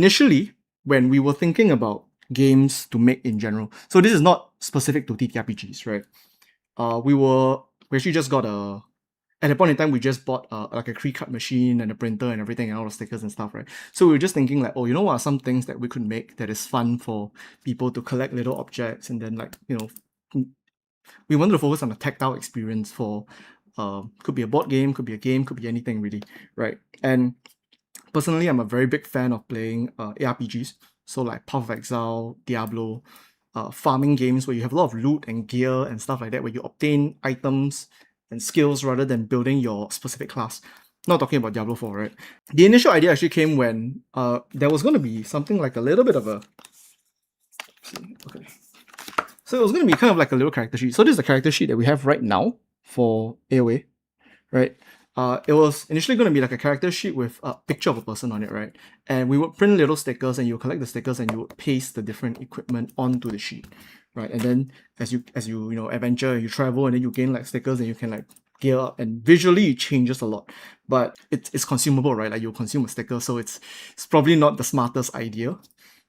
Initially, when we were thinking about games to make in general, so this is not specific to TTRPGs, right? We actually just got at that point in time, we just bought like a pre-cut machine and a printer and everything and all the stickers and stuff, right? So we were just thinking like, oh, you know what are some things that we could make that is fun for people to collect little objects, and then like, we wanted to focus on a tactile experience for, could be a board game, could be a game, could be anything really, right? And personally, I'm a very big fan of playing ARPGs, so like Path of Exile, Diablo, farming games where you have a lot of loot and gear and stuff like that, where you obtain items and skills rather than building your specific class. Not talking about Diablo 4, right? The initial idea actually came when there was going to be something like a little bit of a... Okay. So it was going to be kind of like a little character sheet. So this is the character sheet that we have right now for AoA, right? It was initially going to be like a character sheet with a picture of a person on it, right? And we would print little stickers, and you would collect the stickers, and you would paste the different equipment onto the sheet, right? And then as you adventure, you travel, and then you gain like stickers, and you can like gear up, and visually it changes a lot. But it's consumable, right? Like you consume a sticker, so it's probably not the smartest idea.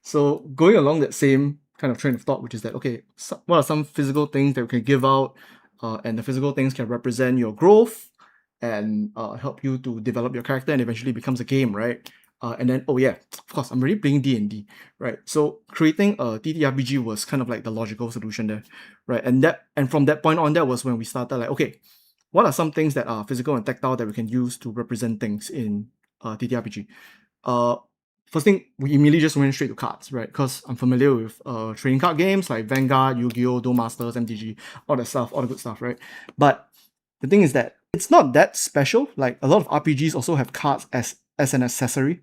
So going along that same kind of train of thought, which is that, okay, so what are some physical things that we can give out, and the physical things can represent your growth and help you to develop your character, and eventually becomes a game, right? And then, oh yeah, of course, I'm already playing D&D, right? So creating a TTRPG was kind of like the logical solution there, right? And from that point on, that was when we started like, okay, what are some things that are physical and tactile that we can use to represent things in TTRPG? First thing, we immediately just went straight to cards, right? Because I'm familiar with trading card games like Vanguard, Yu-Gi-Oh!, Duel Masters, MTG, all that stuff, all the good stuff, right? But the thing is that it's not that special. Like a lot of RPGs also have cards as an accessory.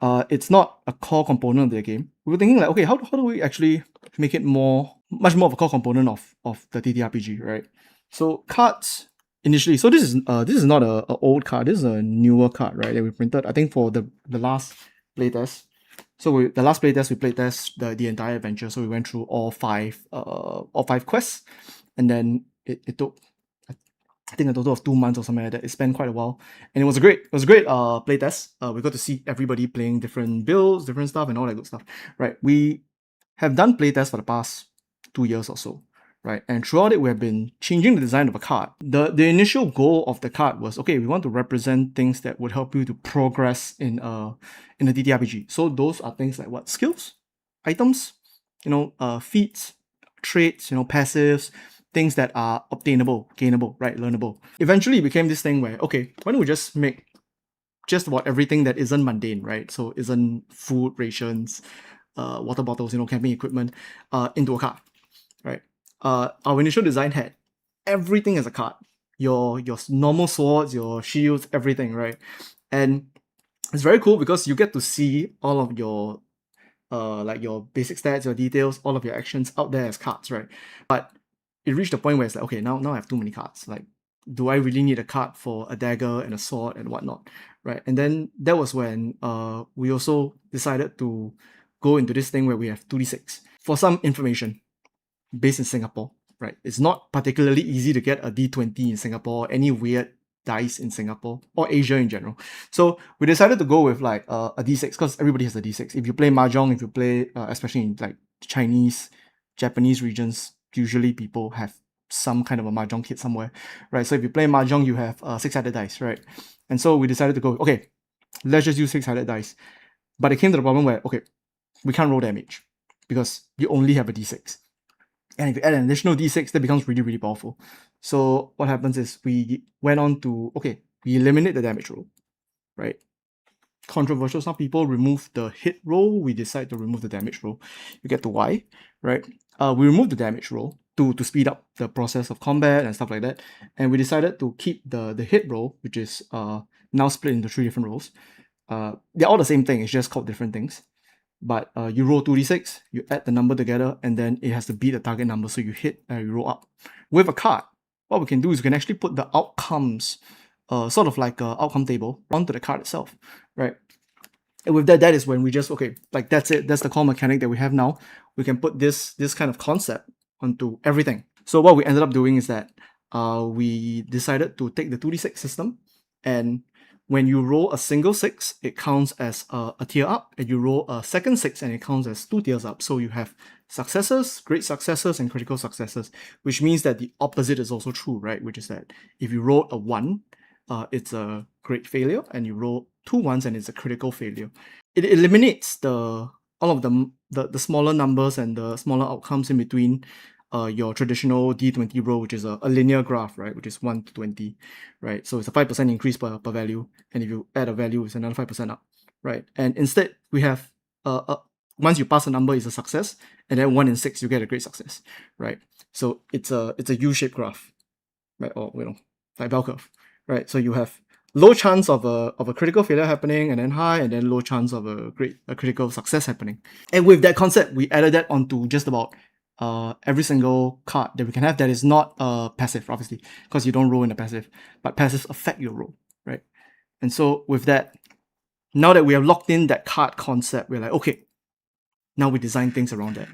It's not a core component of their game. We were thinking like, okay, how do we actually make it much more of a core component of the TTRPG, right? So cards initially. So this is not a old card. This is a newer card, right? That we printed, I think, for the last playtest. So the last playtest, we playtest the entire adventure. So we went through all five quests, and then it took, I think, a total of 2 months or something like that. It spent quite a while, and it was a great playtest. We got to see everybody playing different builds, different stuff, and all that good stuff, right? We have done playtests for the past 2 years or so, right? And throughout it, we have been changing the design of a card. The initial goal of the card was, okay, we want to represent things that would help you to progress in a TTRPG. So those are things like what? Skills, items, feats, traits, passives, things that are obtainable, gainable, right? Learnable. Eventually it became this thing where, okay, why don't we just make just about everything that isn't mundane, right? So isn't food rations, water bottles, camping equipment, into a card, right? Our initial design had everything as a card. Your normal swords, your shields, everything, right? And it's very cool because you get to see all of your like your basic stats, your details, all of your actions out there as cards, right? But it reached a point where it's like, okay, now I have too many cards. Like, do I really need a card for a dagger and a sword and whatnot, right? And then that was when we also decided to go into this thing where we have 2d6. For some information, based in Singapore, right? It's not particularly easy to get a D20 in Singapore, any weird dice in Singapore, or Asia in general. So we decided to go with like a D6, because everybody has a D6. If you play Mahjong, if you play, especially in like Chinese, Japanese regions, usually people have some kind of a Mahjong kit somewhere, right? So if you play Mahjong, you have 6-sided dice, right? And so we decided to go, okay, let's just use 6-sided dice. But it came to the problem where, okay, we can't roll damage because you only have a D6. And if you add an additional D6, that becomes really, really powerful. So what happens is we went on to, okay, we eliminate the damage roll, right? Controversial, some people remove the hit roll, we decide to remove the damage roll. You get to Y, right? We remove the damage roll to speed up the process of combat and stuff like that. And we decided to keep the hit roll, which is now split into 3 different rolls. They're all the same thing, it's just called different things. But you roll 2d6, you add the number together, and then it has to beat the target number, so you hit and you roll up. With a card, what we can do is we can actually put the outcomes, sort of like an outcome table, onto the card itself, right? And with that is when we just, okay, like that's it, that's the core mechanic that we have now. We can put this kind of concept onto everything. So what we ended up doing is that we decided to take the 2d6 system, and when you roll a single 6, it counts as a tier up, and you roll a second 6 and it counts as 2 tiers up. So you have successes, great successes, and critical successes, which means that the opposite is also true, right? Which is that if you roll a 1, it's a great failure, and you roll 2 ones and it's a critical failure. It eliminates all of the smaller numbers and the smaller outcomes in between your traditional D20 roll, which is a linear graph, right? Which is 1 to 20, right? So it's a 5% increase per value. And if you add a value, it's another 5% up, right? And instead, we have once you pass a number, it's a success. And then 1 in 6, you get a great success, right? So it's a U-shaped graph, right? Or, like bell curve, right? So you have low chance of a critical failure happening, and then high, and then low chance of a critical success happening. And with that concept, we added that onto just about every single card that we can have that is not passive, obviously, because you don't roll in a passive, but passives affect your roll, right? And so with that, now that we have locked in that card concept, we're like, okay, now we design things around that.